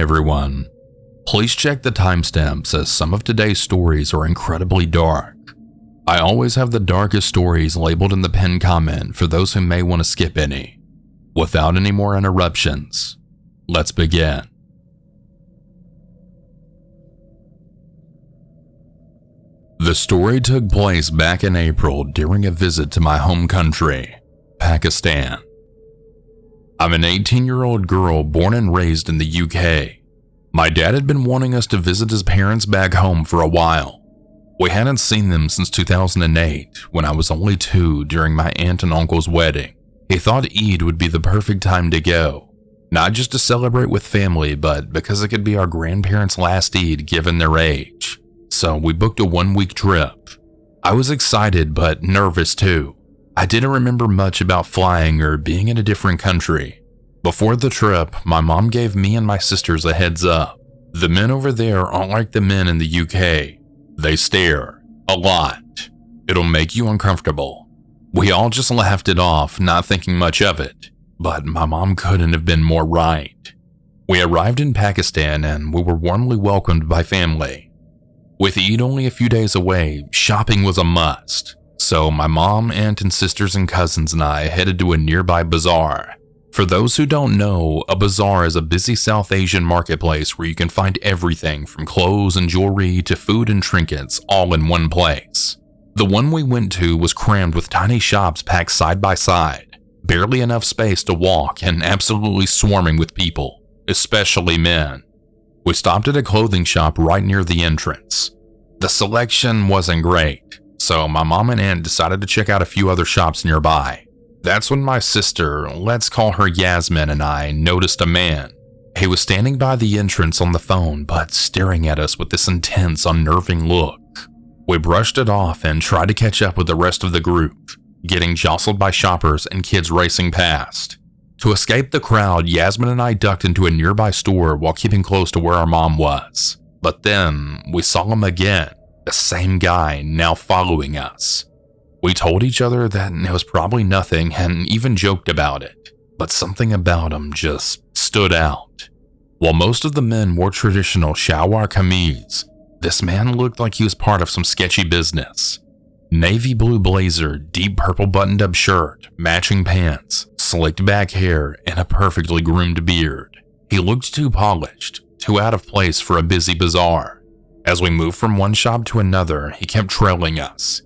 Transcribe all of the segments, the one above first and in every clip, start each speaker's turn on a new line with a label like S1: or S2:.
S1: everyone. Please check the timestamps as some of today's stories are incredibly dark. I always have the darkest stories labeled in the pinned comment for those who may want to skip any. Without any more interruptions, let's begin. The story took place back in April during a visit to my home country, Pakistan. I'm an 18-year-old girl born and raised in the UK. My dad had been wanting us to visit his parents back home for a while. We hadn't seen them since 2008 when I was only 2 during my aunt and uncle's wedding. He thought Eid would be the perfect time to go, not just to celebrate with family, but because it could be our grandparents' last Eid given their age. So we booked a 1-week trip. I was excited but nervous too. I didn't remember much about flying or being in a different country. Before the trip, my mom gave me and my sisters a heads up. The men over there aren't like the men in the UK. They stare. A lot. It'll make you uncomfortable. We all just laughed it off, not thinking much of it. But my mom couldn't have been more right. We arrived in Pakistan and we were warmly welcomed by family. With Eid only a few days away, shopping was a must. So my mom, aunt, and sisters and cousins and I headed to a nearby bazaar. For those who don't know, a bazaar is a busy South Asian marketplace where you can find everything from clothes and jewelry to food and trinkets all in one place. The one we went to was crammed with tiny shops packed side by side, barely enough space to walk and absolutely swarming with people, especially men. We stopped at a clothing shop right near the entrance. The selection wasn't great, so my mom and aunt decided to check out a few other shops nearby. That's when my sister, let's call her Yasmin, and I noticed a man. He was standing by the entrance on the phone, but staring at us with this intense, unnerving look. We brushed it off and tried to catch up with the rest of the group, getting jostled by shoppers and kids racing past. To escape the crowd, Yasmin and I ducked into a nearby store while keeping close to where our mom was. But then, we saw him again, the same guy now following us. We told each other that it was probably nothing and even joked about it, but something about him just stood out. While most of the men wore traditional shalwar kameez, this man looked like he was part of some sketchy business. Navy blue blazer, deep purple buttoned-up shirt, matching pants, slicked back hair, and a perfectly groomed beard. He looked too polished, too out of place for a busy bazaar. As we moved from one shop to another, he kept trailing us.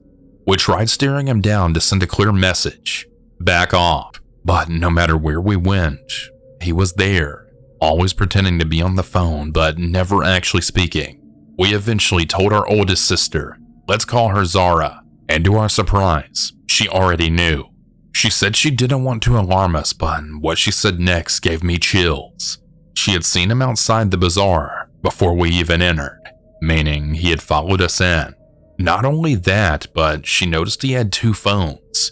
S1: We tried staring him down to send a clear message, back off, but no matter where we went, he was there, always pretending to be on the phone but never actually speaking. We eventually told our oldest sister, let's call her Zara, and to our surprise, she already knew. She said she didn't want to alarm us, but what she said next gave me chills. She had seen him outside the bazaar before we even entered, meaning he had followed us in. Not only that, but she noticed he had 2 phones.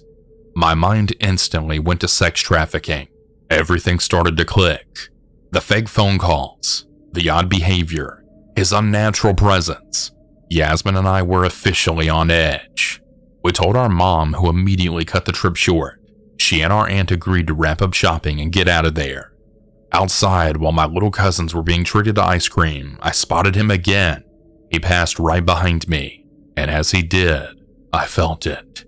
S1: My mind instantly went to sex trafficking. Everything started to click. The fake phone calls, the odd behavior, his unnatural presence. Yasmin and I were officially on edge. We told our mom, who immediately cut the trip short. She and our aunt agreed to wrap up shopping and get out of there. Outside, while my little cousins were being treated to ice cream, I spotted him again. He passed right behind me. And as he did, I felt it.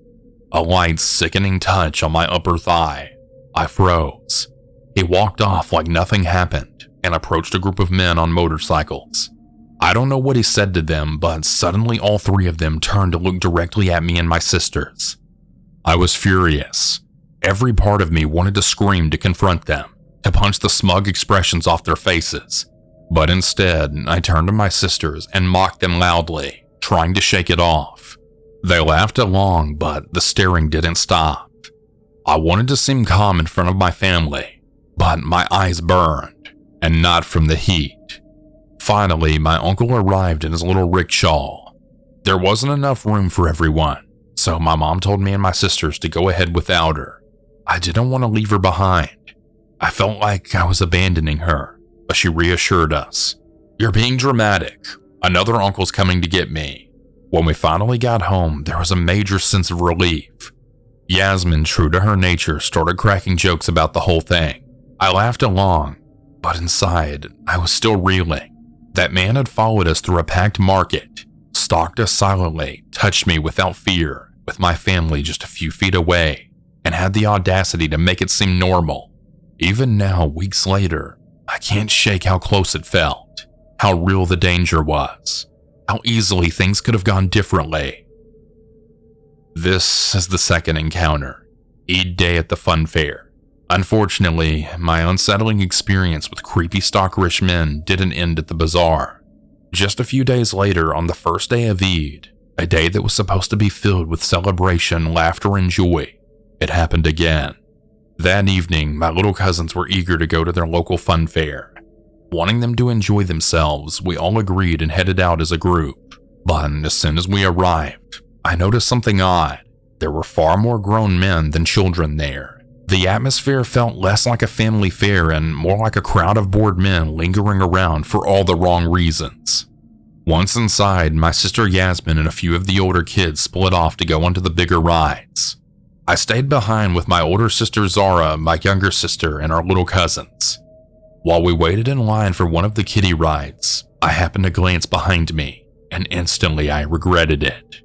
S1: A light, sickening touch on my upper thigh. I froze. He walked off like nothing happened and approached a group of men on motorcycles. I don't know what he said to them, but suddenly all 3 of them turned to look directly at me and my sisters. I was furious. Every part of me wanted to scream to confront them, to punch the smug expressions off their faces. But instead, I turned to my sisters and mocked them loudly, trying to shake it off. They laughed along, but the staring didn't stop. I wanted to seem calm in front of my family, but my eyes burned, and not from the heat. Finally, my uncle arrived in his little rickshaw. There wasn't enough room for everyone, so my mom told me and my sisters to go ahead without her. I didn't want to leave her behind. I felt like I was abandoning her, but she reassured us. "You're being dramatic. Another uncle's coming to get me." When we finally got home, there was a major sense of relief. Yasmin, true to her nature, started cracking jokes about the whole thing. I laughed along, but inside, I was still reeling. That man had followed us through a packed market, stalked us silently, touched me without fear, with my family just a few feet away, and had the audacity to make it seem normal. Even now, weeks later, I can't shake how close it felt, how real the danger was, how easily things could have gone differently. This is the second encounter, Eid day at the Funfair. Unfortunately, my unsettling experience with creepy stalkerish men didn't end at the bazaar. Just a few days later, on the first day of Eid, a day that was supposed to be filled with celebration, laughter, and joy, it happened again. That evening, my little cousins were eager to go to their local funfair. Wanting them to enjoy themselves, we all agreed and headed out as a group. But as soon as we arrived, I noticed something odd. There were far more grown men than children there. The atmosphere felt less like a family fair and more like a crowd of bored men lingering around for all the wrong reasons. Once inside, my sister Yasmin and a few of the older kids split off to go onto the bigger rides. I stayed behind with my older sister Zara, my younger sister, and our little cousins. While we waited in line for one of the kiddie rides, I happened to glance behind me, and instantly I regretted it.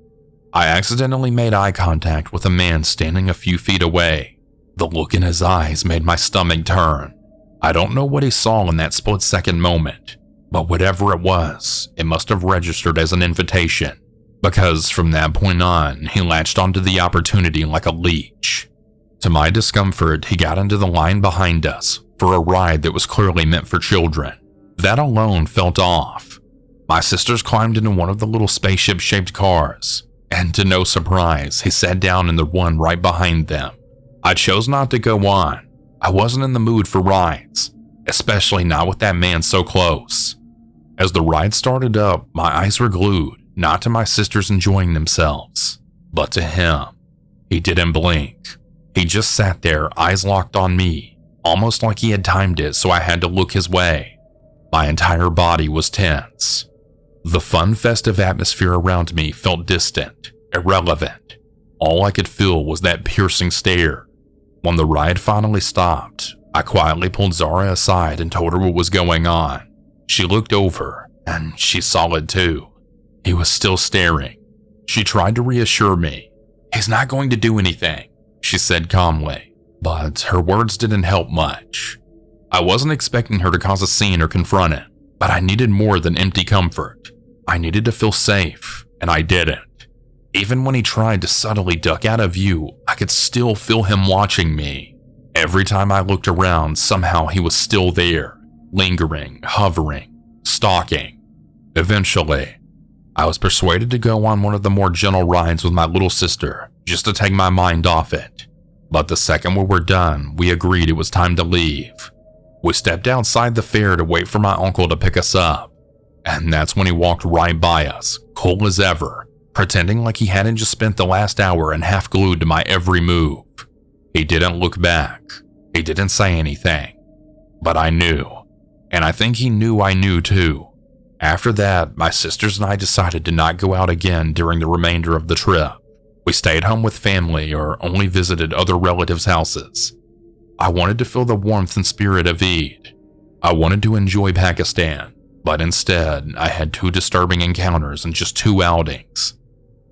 S1: I accidentally made eye contact with a man standing a few feet away. The look in his eyes made my stomach turn. I don't know what he saw in that split-second moment, but whatever it was, it must have registered as an invitation, because from that point on, he latched onto the opportunity like a leech. To my discomfort, he got into the line behind us for a ride that was clearly meant for children. That alone felt off. My sisters climbed into one of the little spaceship-shaped cars, and to no surprise, he sat down in the one right behind them. I chose not to go on. I wasn't in the mood for rides, especially not with that man so close. As the ride started up, my eyes were glued, not to my sisters enjoying themselves, but to him. He didn't blink. He just sat there, eyes locked on me, almost like he had timed it so I had to look his way. My entire body was tense. The fun, festive atmosphere around me felt distant, irrelevant. All I could feel was that piercing stare. When the ride finally stopped, I quietly pulled Zara aside and told her what was going on. She looked over, and she saw it too. He was still staring. She tried to reassure me. "He's not going to do anything," she said calmly, but her words didn't help much. I wasn't expecting her to cause a scene or confront him, but I needed more than empty comfort. I needed to feel safe, and I didn't. Even when he tried to subtly duck out of view, I could still feel him watching me. Every time I looked around, somehow he was still there, lingering, hovering, stalking. Eventually, I was persuaded to go on one of the more gentle rides with my little sister, just to take my mind off it. But the second we were done, we agreed it was time to leave. We stepped outside the fair to wait for my uncle to pick us up, and that's when he walked right by us, cool as ever, pretending like he hadn't just spent the last hour and half glued to my every move. He didn't look back. He didn't say anything. But I knew. And I think he knew I knew too. After that, my sisters and I decided to not go out again during the remainder of the trip. We stayed home with family or only visited other relatives' houses. I wanted to feel the warmth and spirit of Eid. I wanted to enjoy Pakistan, but instead, I had 2 disturbing encounters in just 2 outings.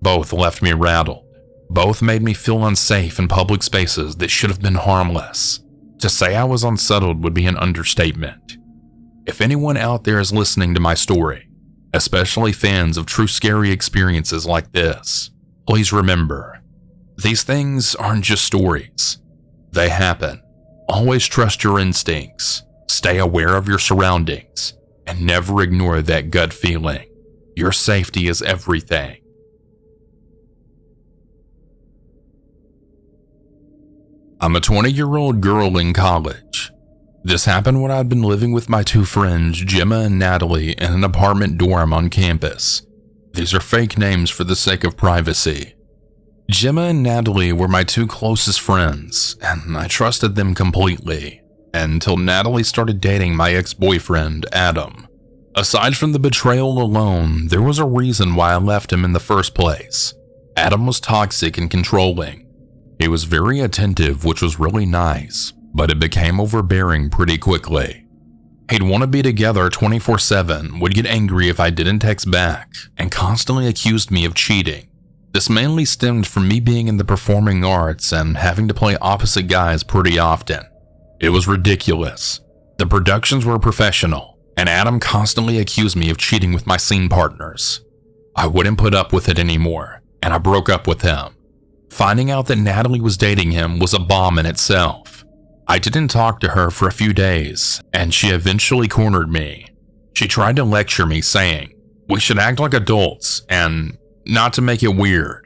S1: Both left me rattled. Both made me feel unsafe in public spaces that should have been harmless. To say I was unsettled would be an understatement. If anyone out there is listening to my story, especially fans of true scary experiences like this, please remember, these things aren't just stories. They happen. Always trust your instincts, stay aware of your surroundings, and never ignore that gut feeling. Your safety is everything. I'm a 20-year-old girl in college. This happened when I'd been living with my 2 friends, Gemma and Natalie, in an apartment dorm on campus. These are fake names for the sake of privacy. Gemma and Natalie were my 2 closest friends, and I trusted them completely, until Natalie started dating my ex-boyfriend, Adam. Aside from the betrayal alone, there was a reason why I left him in the first place. Adam was toxic and controlling. He was very attentive, which was really nice, but it became overbearing pretty quickly. He'd want to be together 24/7, would get angry if I didn't text back, and constantly accused me of cheating. This mainly stemmed from me being in the performing arts and having to play opposite guys pretty often. It was ridiculous. The productions were professional, and Adam constantly accused me of cheating with my scene partners. I wouldn't put up with it anymore, and I broke up with him. Finding out that Natalie was dating him was a bomb in itself. I didn't talk to her for a few days, and she eventually cornered me. She tried to lecture me, saying, "We should act like adults, and not to make it weird."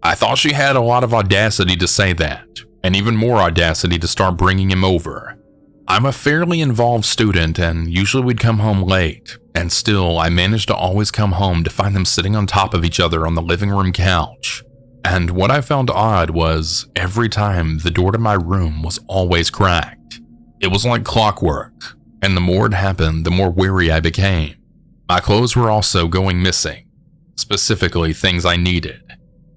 S1: I thought she had a lot of audacity to say that, and even more audacity to start bringing him over. I'm a fairly involved student, and usually we'd come home late, and still I managed to always come home to find them sitting on top of each other on the living room couch. And what I found odd was every time the door to my room was always cracked. It was like clockwork, and the more it happened, the more weary I became. My clothes were also going missing, specifically things I needed.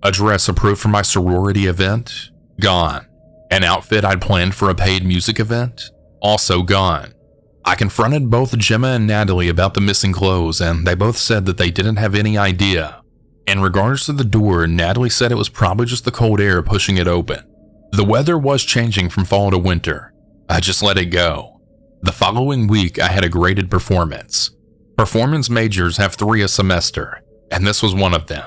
S1: A dress approved for my sorority event? Gone. An outfit I'd planned for a paid music event? Also gone. I confronted both Gemma and Natalie about the missing clothes, and they both said that they didn't have any idea. In regards to the door, Natalie said it was probably just the cold air pushing it open. The weather was changing from fall to winter. I just let it go. The following week, I had a graded performance. Performance majors have 3 a semester, and this was one of them.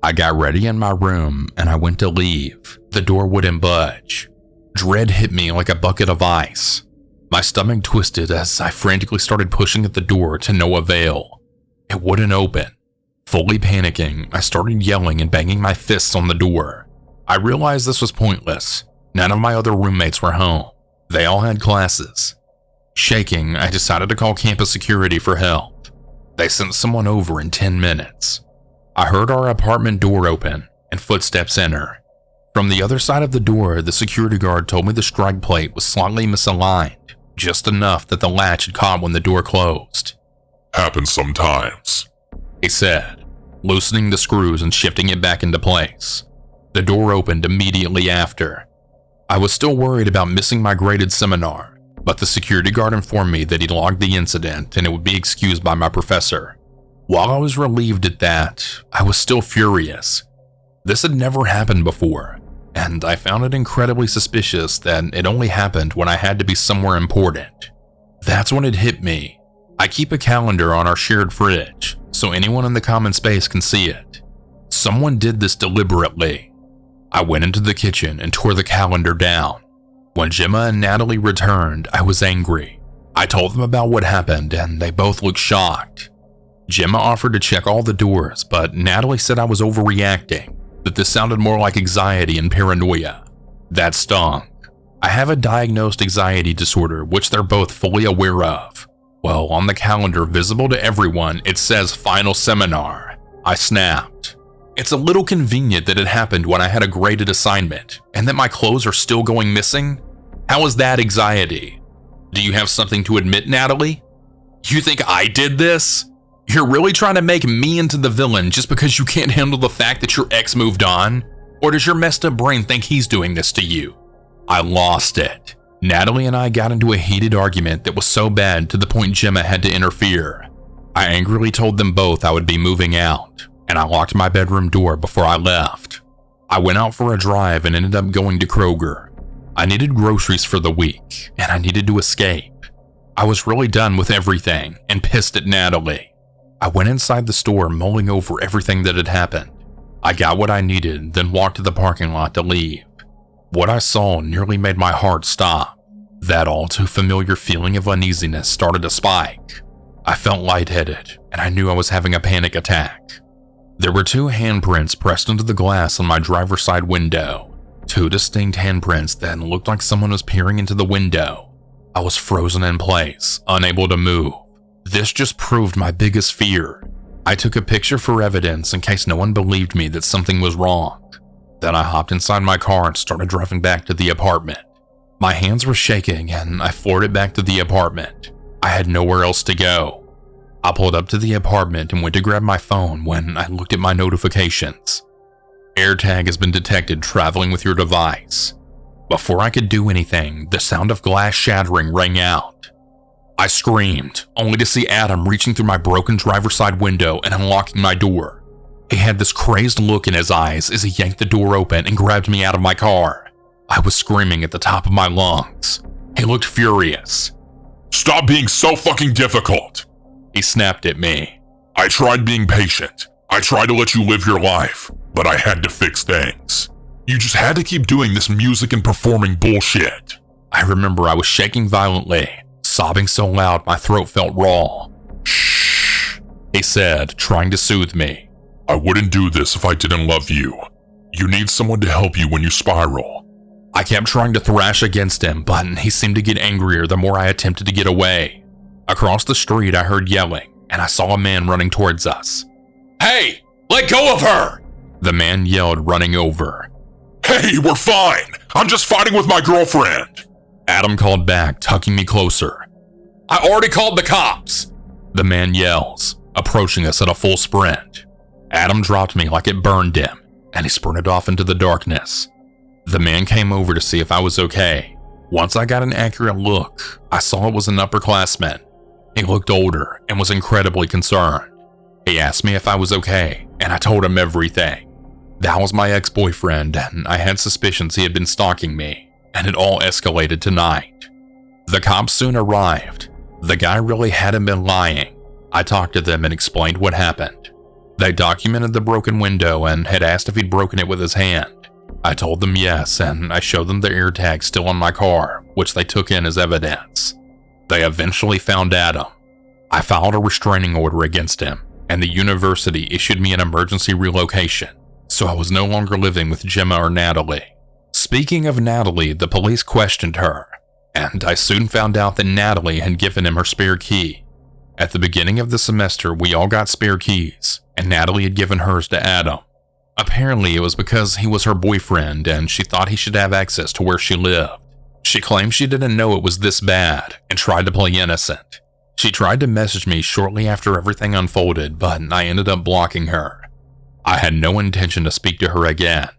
S1: I got ready in my room, and I went to leave. The door wouldn't budge. Dread hit me like a bucket of ice. My stomach twisted as I frantically started pushing at the door to no avail. It wouldn't open. Fully panicking, I started yelling and banging my fists on the door. I realized this was pointless. None of my other roommates were home. They all had classes. Shaking, I decided to call campus security for help. They sent someone over in 10 minutes. I heard our apartment door open and footsteps enter. From the other side of the door, the security guard told me the strike plate was slightly misaligned, just enough that the latch had caught when the door closed.
S2: "Happens sometimes,"
S1: he said, loosening the screws and shifting it back into place. The door opened immediately after. I was still worried about missing my graded seminar, but the security guard informed me that he'd logged the incident and it would be excused by my professor. While I was relieved at that, I was still furious. This had never happened before, and I found it incredibly suspicious that it only happened when I had to be somewhere important. That's when it hit me. I keep a calendar on our shared fridge, so anyone in the common space can see it. Someone did this deliberately. I went into the kitchen and tore the calendar down. When Gemma and Natalie returned, I was angry. I told them about what happened, and they both looked shocked. Gemma offered to check all the doors, but Natalie said I was overreacting, that this sounded more like anxiety and paranoia. That stung. I have a diagnosed anxiety disorder, which they're both fully aware of. Well, on the calendar visible to everyone, it says final seminar. I snapped. It's a little convenient that it happened when I had a graded assignment, and that my clothes are still going missing? How is that anxiety? Do you have something to admit, Natalie? You think I did this? You're really trying to make me into the villain just because you can't handle the fact that your ex moved on? Or does your messed up brain think he's doing this to you? I lost it. Natalie and I got into a heated argument that was so bad to the point Gemma had to interfere. I angrily told them both I would be moving out, and I locked my bedroom door before I left. I went out for a drive and ended up going to Kroger. I needed groceries for the week, and I needed to escape. I was really done with everything and pissed at Natalie. I went inside the store mulling over everything that had happened. I got what I needed, then walked to the parking lot to leave. What I saw nearly made my heart stop. That all too familiar feeling of uneasiness started to spike. I felt lightheaded, and I knew I was having a panic attack. There were 2 handprints pressed into the glass on my driver's side window. 2 distinct handprints that looked like someone was peering into the window. I was frozen in place, unable to move. This just proved my biggest fear. I took a picture for evidence in case no one believed me that something was wrong. Then I hopped inside my car and started driving back to the apartment. My hands were shaking and I floored it back to the apartment. I had nowhere else to go. I pulled up to the apartment and went to grab my phone when I looked at my notifications. AirTag has been detected traveling with your device. Before I could do anything, the sound of glass shattering rang out. I screamed, only to see Adam reaching through my broken driver's side window and unlocking my door. He had this crazed look in his eyes as he yanked the door open and grabbed me out of my car. I was screaming at the top of my lungs. He looked furious.
S2: "Stop being so fucking difficult,"
S1: he snapped at me.
S2: "I tried being patient. I tried to let you live your life, but I had to fix things. You just had to keep doing this music and performing bullshit."
S1: I remember I was shaking violently, sobbing so loud my throat felt raw.
S2: "Shh,"
S1: he said, trying to soothe me.
S2: "I wouldn't do this if I didn't love you. You need someone to help you when you spiral."
S1: I kept trying to thrash against him, but he seemed to get angrier the more I attempted to get away. Across the street, I heard yelling, and I saw a man running towards us. "Hey, let go of her!" the man yelled, running over.
S2: "Hey, we're fine. I'm just fighting with my girlfriend,"
S1: Adam called back, tucking me closer. "I already called the cops," the man yells, approaching us at a full sprint. Adam dropped me like it burned him, and he sprinted off into the darkness. The man came over to see if I was okay. Once I got an accurate look, I saw it was an upperclassman. He looked older and was incredibly concerned. He asked me if I was okay, and I told him everything. That was my ex-boyfriend, and I had suspicions he had been stalking me, and it all escalated tonight. The cops soon arrived. The guy really hadn't been lying. I talked to them and explained what happened. They documented the broken window and had asked if he'd broken it with his hand. I told them yes, and I showed them the ear tag still on my car, which they took in as evidence. They eventually found Adam. I filed a restraining order against him, and the university issued me an emergency relocation, so I was no longer living with Gemma or Natalie. Speaking of Natalie, the police questioned her, and I soon found out that Natalie had given him her spare key. At the beginning of the semester, we all got spare keys, and Natalie had given hers to Adam. Apparently, it was because he was her boyfriend and she thought he should have access to where she lived. She claimed she didn't know it was this bad and tried to play innocent. She tried to message me shortly after everything unfolded, but I ended up blocking her. I had no intention to speak to her again.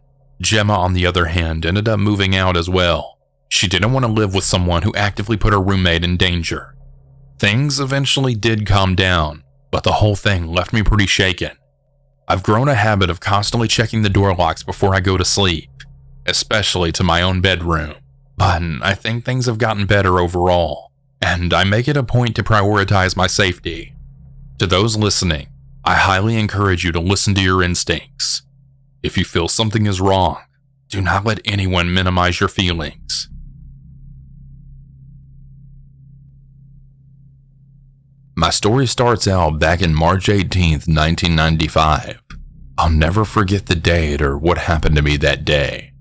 S1: Gemma, on the other hand, ended up moving out as well. She didn't want to live with someone who actively put her roommate in danger. Things eventually did calm down, but the whole thing left me pretty shaken. I've grown a habit of constantly checking the door locks before I go to sleep, especially to my own bedroom, but I think things have gotten better overall, and I make it a point to prioritize my safety. To those listening, I highly encourage you to listen to your instincts. If you feel something is wrong, do not let anyone minimize your feelings. My story starts out back in March 18th, 1995. I'll never forget the date or what happened to me that day.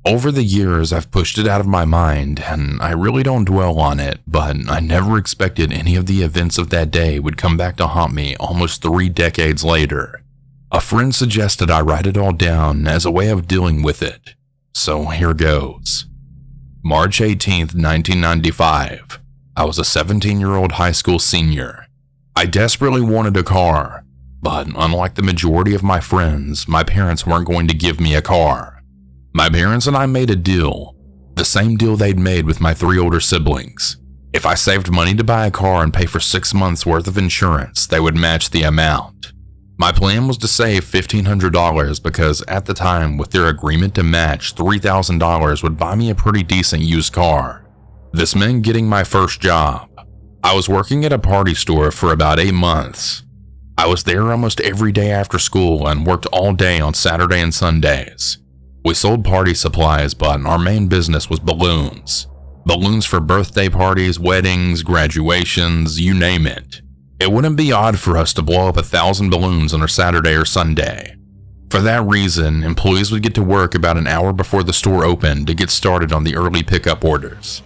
S1: Over the years, I've pushed it out of my mind, and I really don't dwell on it, but I never expected any of the events of that day would come back to haunt me almost 3 decades later. A friend suggested I write it all down as a way of dealing with it, so here goes. March 18th, 1995. I was a 17-year-old high school senior. I desperately wanted a car, but unlike the majority of my friends, my parents weren't going to give me a car. My parents and I made a deal, the same deal they'd made with my 3 older siblings. If I saved money to buy a car and pay for 6 months worth of insurance, they would match the amount. My plan was to save $1,500 because at the time, with their agreement to match, $3,000 would buy me a pretty decent used car. This meant getting my first job. I was working at a party store for about 8 months. I was there almost every day after school and worked all day on Saturday and Sundays. We sold party supplies, but our main business was balloons. Balloons for birthday parties, weddings, graduations, you name it. It wouldn't be odd for us to blow up 1,000 balloons on a Saturday or Sunday. For that reason, employees would get to work about an hour before the store opened to get started on the early pickup orders.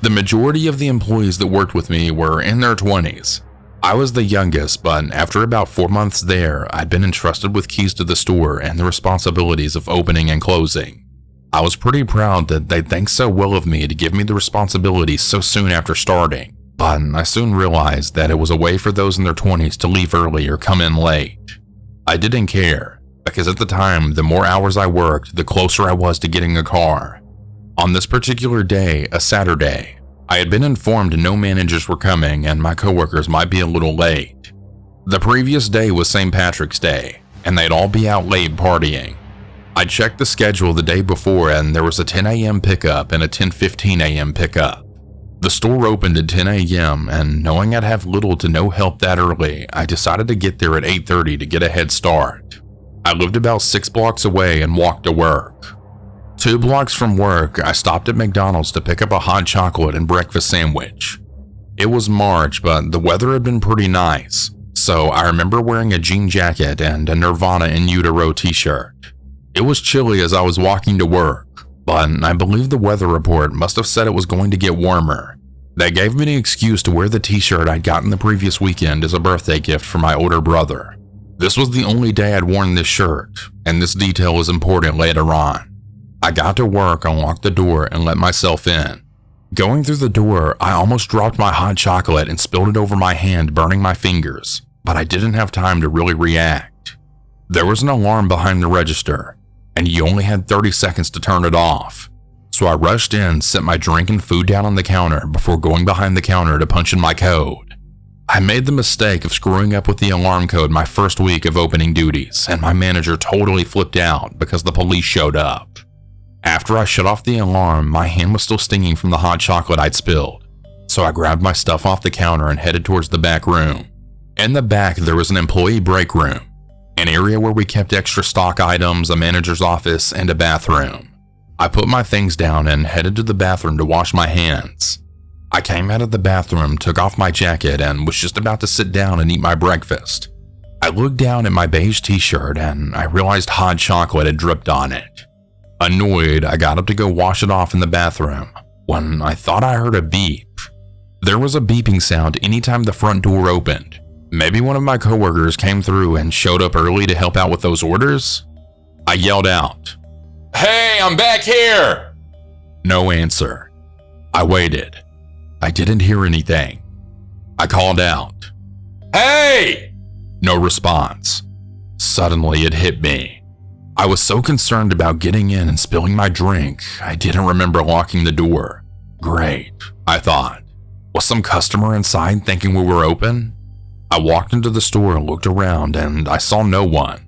S1: The majority of the employees that worked with me were in their 20s. I was the youngest, but after about 4 months there, I'd been entrusted with keys to the store and the responsibilities of opening and closing. I was pretty proud that they'd think so well of me to give me the responsibility so soon after starting, but I soon realized that it was a way for those in their 20s to leave early or come in late. I didn't care, because at the time, the more hours I worked, the closer I was to getting a car. On this particular day, a Saturday, I had been informed no managers were coming and my coworkers might be a little late. The previous day was St. Patrick's Day, and they'd all be out late partying. I checked the schedule the day before and there was a 10 a.m. pickup and a 10:15 a.m. pickup. The store opened at 10 a.m. and knowing I'd have little to no help that early, I decided to get there at 8:30 to get a head start. I lived about 6 blocks away and walked to work. 2 blocks from work, I stopped at McDonald's to pick up a hot chocolate and breakfast sandwich. It was March, but the weather had been pretty nice, so I remember wearing a jean jacket and a Nirvana in Utero t-shirt. It was chilly as I was walking to work, but I believe the weather report must have said it was going to get warmer. They gave me an excuse to wear the t-shirt I'd gotten the previous weekend as a birthday gift for my older brother. This was the only day I'd worn this shirt, and this detail was important later on. I got to work, unlocked the door, and let myself in. Going through the door, I almost dropped my hot chocolate and spilled it over my hand, burning my fingers, but I didn't have time to really react. There was an alarm behind the register, and you only had 30 seconds to turn it off. So I rushed in, set my drink and food down on the counter before going behind the counter to punch in my code. I made the mistake of screwing up with the alarm code my first week of opening duties, and my manager totally flipped out because the police showed up. After I shut off the alarm, my hand was still stinging from the hot chocolate I'd spilled, so I grabbed my stuff off the counter and headed towards the back room. In the back, there was an employee break room, an area where we kept extra stock items, a manager's office, and a bathroom. I put my things down and headed to the bathroom to wash my hands. I came out of the bathroom, took off my jacket, and was just about to sit down and eat my breakfast. I looked down at my beige t-shirt and I realized hot chocolate had dripped on it. Annoyed, I got up to go wash it off in the bathroom when I thought I heard a beep. There was a beeping sound anytime the front door opened. Maybe one of my coworkers came through and showed up early to help out with those orders? I yelled out, "Hey, I'm back here!" No answer. I waited. I didn't hear anything. I called out, "Hey!" No response. Suddenly it hit me. I was so concerned about getting in and spilling my drink, I didn't remember locking the door. Great, I thought. Was some customer inside thinking we were open? I walked into the store and looked around and I saw no one.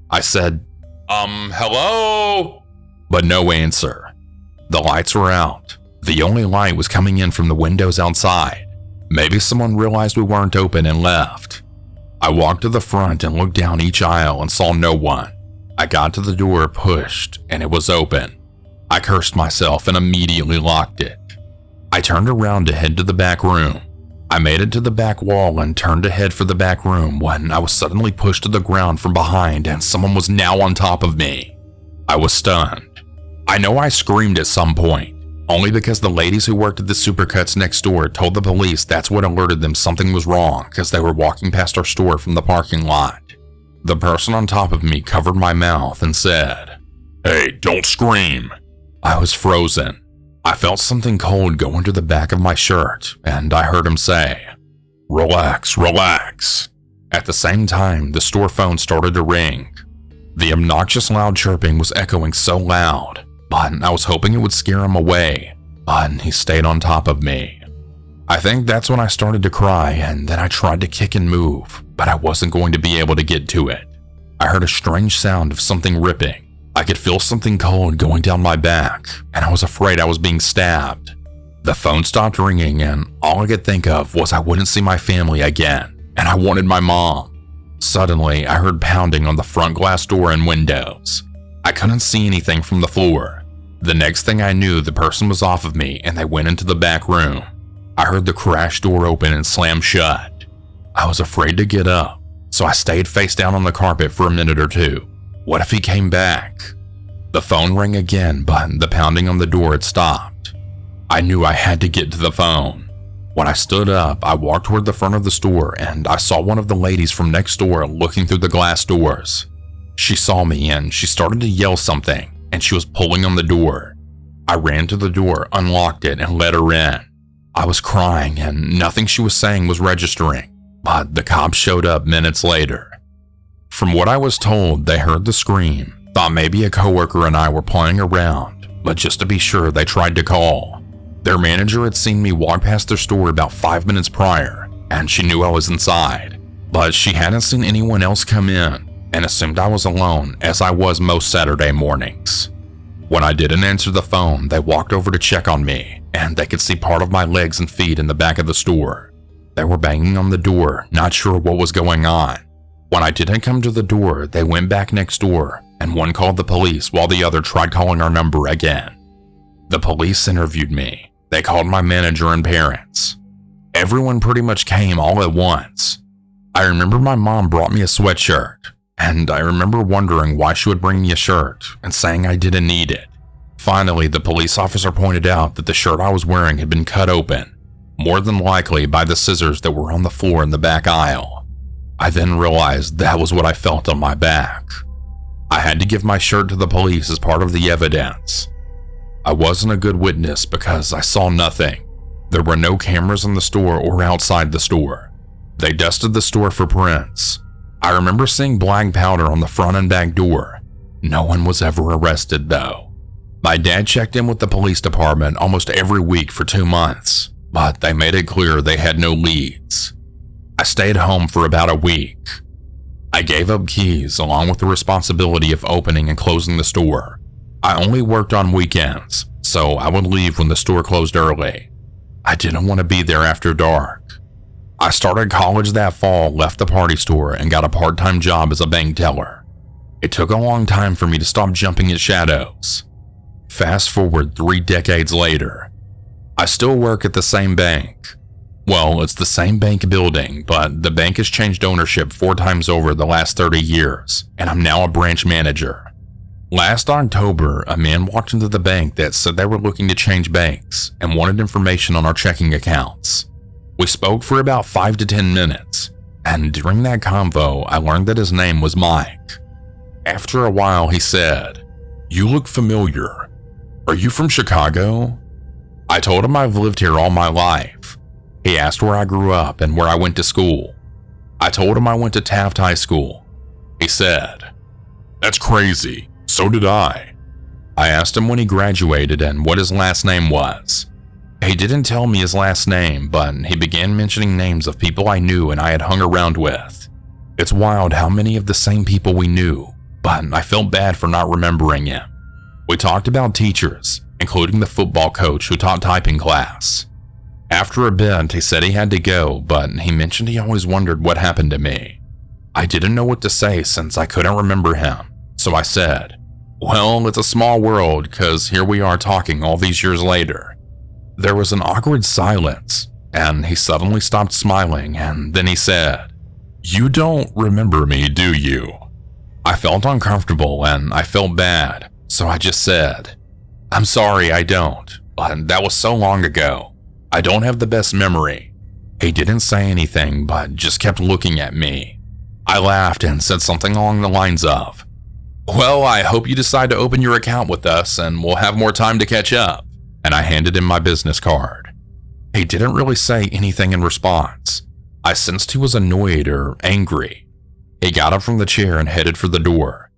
S1: I said, hello? But no answer. The lights were out. The only light was coming in from the windows outside. Maybe someone realized we weren't open and left. I walked to the front and looked down each aisle and saw no one. I got to the door, pushed, and it was open. I cursed myself and immediately locked it. I turned around to head to the back room. I made it to the back wall and turned to head for the back room when I was suddenly pushed to the ground from behind and someone was now on top of me. I was stunned. I know I screamed at some point, only because the ladies who worked at the Supercuts next door told the police that's what alerted them something was wrong because they were walking past our store from the parking lot. The person on top of me covered my mouth and said, "Hey, don't scream." I was frozen. I felt something cold go into the back of my shirt, and I heard him say, "Relax, relax." At the same time, the store phone started to ring. The obnoxious loud chirping was echoing so loud, but I was hoping it would scare him away, but he stayed on top of me. I think that's when I started to cry, and then I tried to kick and move, but I wasn't going to be able to get to it. I heard a strange sound of something ripping. I could feel something cold going down my back, and I was afraid I was being stabbed. The phone stopped ringing, and all I could think of was I wouldn't see my family again, and I wanted my mom. Suddenly, I heard pounding on the front glass door and windows. I couldn't see anything from the floor. The next thing I knew, the person was off of me, and they went into the back room. I heard the crash door open and slam shut. I was afraid to get up, so I stayed face down on the carpet for a minute or two. What if he came back? The phone rang again, but the pounding on the door had stopped. I knew I had to get to the phone. When I stood up, I walked toward the front of the store and I saw one of the ladies from next door looking through the glass doors. She saw me and she started to yell something, and she was pulling on the door. I ran to the door, unlocked it, and let her in. I was crying and nothing she was saying was registering, but the cops showed up minutes later. From what I was told, they heard the scream, thought maybe a coworker and I were playing around, but just to be sure, they tried to call. Their manager had seen me walk past their store about 5 minutes prior, and she knew I was inside, but she hadn't seen anyone else come in and assumed I was alone, as I was most Saturday mornings. When I didn't answer the phone, they walked over to check on me, and they could see part of my legs and feet in the back of the store. They were banging on the door, not sure what was going on. When I didn't come to the door, they went back next door, and one called the police while the other tried calling our number again. The police interviewed me. They called my manager and parents. Everyone pretty much came all at once. I remember my mom brought me a sweatshirt, and I remember wondering why she would bring me a shirt and saying I didn't need it. Finally, the police officer pointed out that the shirt I was wearing had been cut open, more than likely by the scissors that were on the floor in the back aisle. I then realized that was what I felt on my back. I had to give my shirt to the police as part of the evidence. I wasn't a good witness because I saw nothing. There were no cameras in the store or outside the store. They dusted the store for prints. I remember seeing black powder on the front and back door. No one was ever arrested though. My dad checked in with the police department almost every week for 2 months, but they made it clear they had no leads. I stayed home for about a week. I gave up keys along with the responsibility of opening and closing the store. I only worked on weekends, so I would leave when the store closed early. I didn't want to be there after dark. I started college that fall, left the party store, and got a part-time job as a bank teller. It took a long time for me to stop jumping at shadows. Fast forward 3 decades later. I still work at the same bank. Well, it's the same bank building, but the bank has changed ownership 4 times over the last 30 years, and I'm now a branch manager. Last October, a man walked into the bank that said they were looking to change banks and wanted information on our checking accounts. We spoke for about 5 to 10 minutes, and during that convo, I learned that his name was Mike. After a while, he said, "You look familiar. Are you from Chicago?" I told him I've lived here all my life. He asked where I grew up and where I went to school. I told him I went to Taft High School. He said, "That's crazy. So did I." I asked him when he graduated and what his last name was. He didn't tell me his last name, but he began mentioning names of people I knew and I had hung around with. It's wild how many of the same people we knew, but I felt bad for not remembering him. We talked about teachers, including the football coach who taught typing class. After a bit, he said he had to go, but he mentioned he always wondered what happened to me. I didn't know what to say since I couldn't remember him, so I said, "Well, it's a small world, 'cause here we are talking all these years later." There was an awkward silence, and he suddenly stopped smiling, and then he said, "You don't remember me, do you?" I felt uncomfortable and I felt bad, so I just said, "I'm sorry, I don't, but that was so long ago. I don't have the best memory." He didn't say anything, but just kept looking at me. I laughed and said something along the lines of, "Well, I hope you decide to open your account with us and we'll have more time to catch up." And I handed him my business card. He didn't really say anything in response. I sensed he was annoyed or angry. He got up from the chair and headed for the door.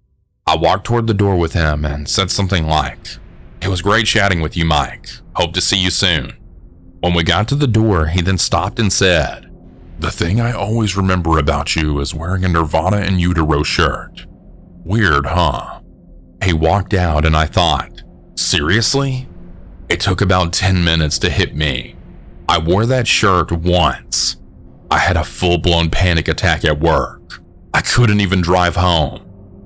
S1: I walked toward the door with him and said something like, "It was great chatting with you, Mike. Hope to see you soon." When we got to the door, he then stopped and said, "The thing I always remember about you is wearing a Nirvana in Utero shirt. Weird, huh?" He walked out and I thought, seriously? It took about 10 minutes to hit me. I wore that shirt once. I had a full-blown panic attack at work. I couldn't even drive home.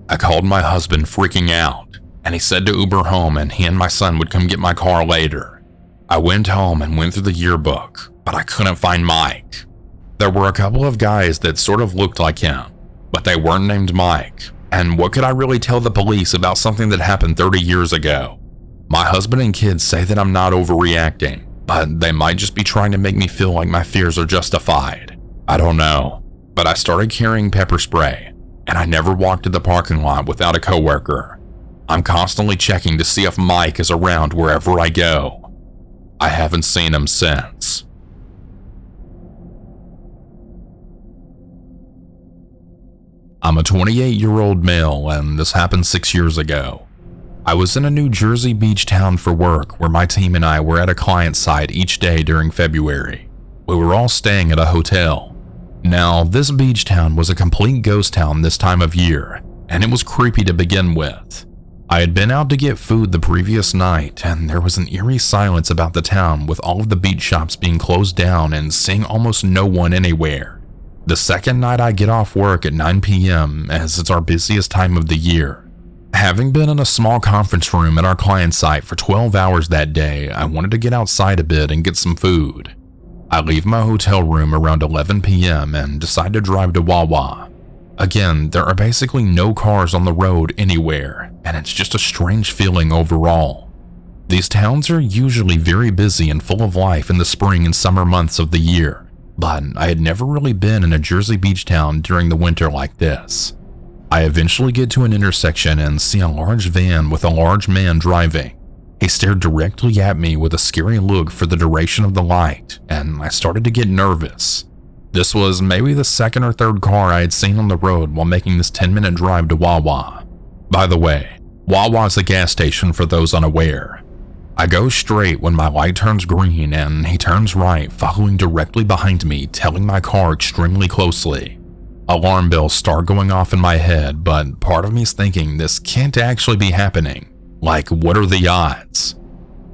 S1: I called my husband freaking out, and he said to Uber home and he and my son would come get my car later. I went home and went through the yearbook, but I couldn't find Mike. There were a couple of guys that sort of looked like him, but they weren't named Mike, and what could I really tell the police about something that happened 30 years ago? My husband and kids say that I'm not overreacting, but they might just be trying to make me feel like my fears are justified. I don't know, but I started carrying pepper spray, and I never walked to the parking lot without a coworker. I'm constantly checking to see if Mike is around wherever I go. I haven't seen him since. I'm a 28-year-old male, and this happened 6 years ago. I was in a New Jersey beach town for work where my team and I were at a client site each day during February. We were all staying at a hotel. Now, this beach town was a complete ghost town this time of year, and it was creepy to begin with. I had been out to get food the previous night, and there was an eerie silence about the town with all of the beach shops being closed down and seeing almost no one anywhere. The second night I get off work at 9 p.m. as it's our busiest time of the year. Having been in a small conference room at our client site for 12 hours that day, I wanted to get outside a bit and get some food. I leave my hotel room around 11 p.m. and decide to drive to Wawa. Again, there are basically no cars on the road anywhere, and it's just a strange feeling overall. These towns are usually very busy and full of life in the spring and summer months of the year, but I had never really been in a Jersey beach town during the winter like this. I eventually get to an intersection and see a large van with a large man driving. He stared directly at me with a scary look for the duration of the light, and I started to get nervous. This was maybe the second or third car I had seen on the road while making this 10-minute drive to Wawa. By the way, Wawa is a gas station for those unaware. I go straight when my light turns green and he turns right, following directly behind me, tailing my car extremely closely. Alarm bells start going off in my head, but part of me's thinking this can't actually be happening. Like, what are the odds?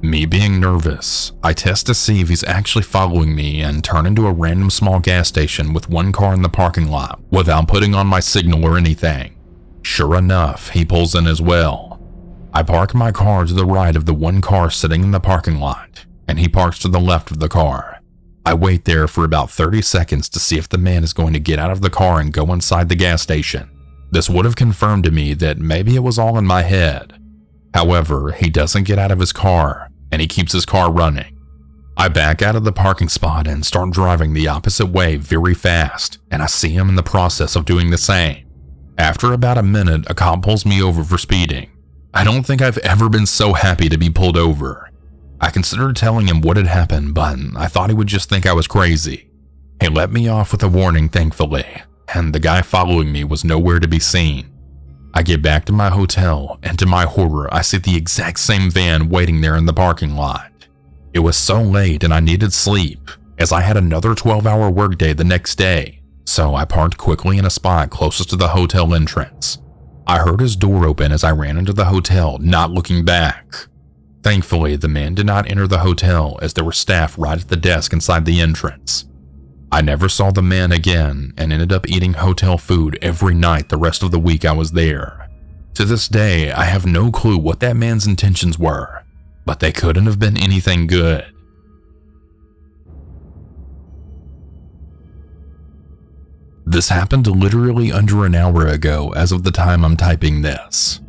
S1: Me being nervous, I test to see if he's actually following me and turn into a random small gas station with one car in the parking lot without putting on my signal or anything. Sure enough, he pulls in as well. I park my car to the right of the one car sitting in the parking lot, and he parks to the left of the car. I wait there for about 30 seconds to see if the man is going to get out of the car and go inside the gas station. This would have confirmed to me that maybe it was all in my head. However, he doesn't get out of his car, and he keeps his car running. I back out of the parking spot and start driving the opposite way very fast, and I see him in the process of doing the same. After about a minute, a cop pulls me over for speeding. I don't think I've ever been so happy to be pulled over. I considered telling him what had happened, but I thought he would just think I was crazy. He let me off with a warning, thankfully, and the guy following me was nowhere to be seen. I get back to my hotel, and to my horror, I see the exact same van waiting there in the parking lot. It was so late and I needed sleep, as I had another 12-hour workday the next day, so I parked quickly in a spot closest to the hotel entrance. I heard his door open as I ran into the hotel, not looking back. Thankfully, the man did not enter the hotel as there were staff right at the desk inside the entrance. I never saw the man again and ended up eating hotel food every night the rest of the week I was there. To this day, I have no clue what that man's intentions were, but they couldn't have been anything good. This happened literally under an hour ago as of the time I'm typing this.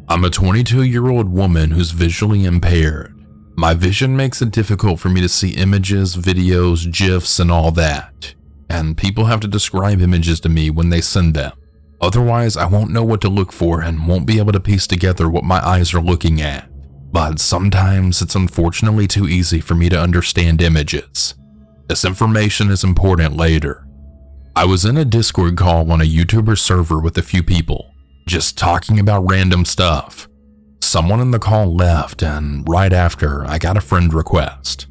S1: I'm a 22-year-old woman who's visually impaired. My vision makes it difficult for me to see images, videos, GIFs, and all that. And people have to describe images to me when they send them. Otherwise, I won't know what to look for and won't be able to piece together what my eyes are looking at. But sometimes it's unfortunately too easy for me to understand images. This information is important later. I was in a Discord call on a YouTuber server with a few people, just talking about random stuff. Someone in the call left, and right after, I got a friend request.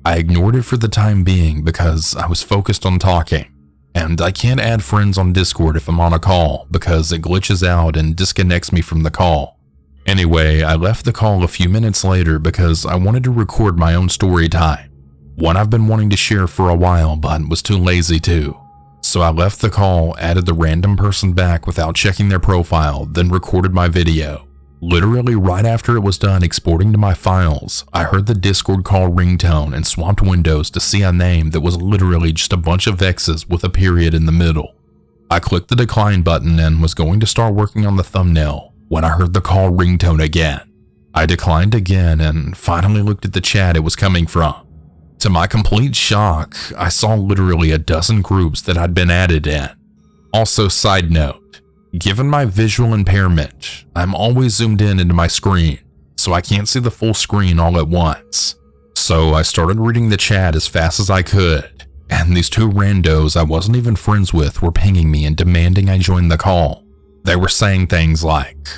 S1: I ignored it for the time being because I was focused on talking, and I can't add friends on Discord if I'm on a call because it glitches out and disconnects me from the call. Anyway, I left the call a few minutes later because I wanted to record my own story time, one I've been wanting to share for a while but was too lazy to. So I left the call, added the random person back without checking their profile, then recorded my video. Literally right after it was done exporting to my files, I heard the Discord call ringtone and swapped windows to see a name that was literally just a bunch of X's with a period in the middle. I clicked the decline button and was going to start working on the thumbnail when I heard the call ringtone again. I declined again and finally looked at the chat it was coming from. To my complete shock, I saw literally a dozen groups that I'd been added in. Also, side note, given my visual impairment, I'm always zoomed in into my screen, so I can't see the full screen all at once. So I started reading the chat as fast as I could, and these two randos I wasn't even friends with were pinging me and demanding I join the call. They were saying things like,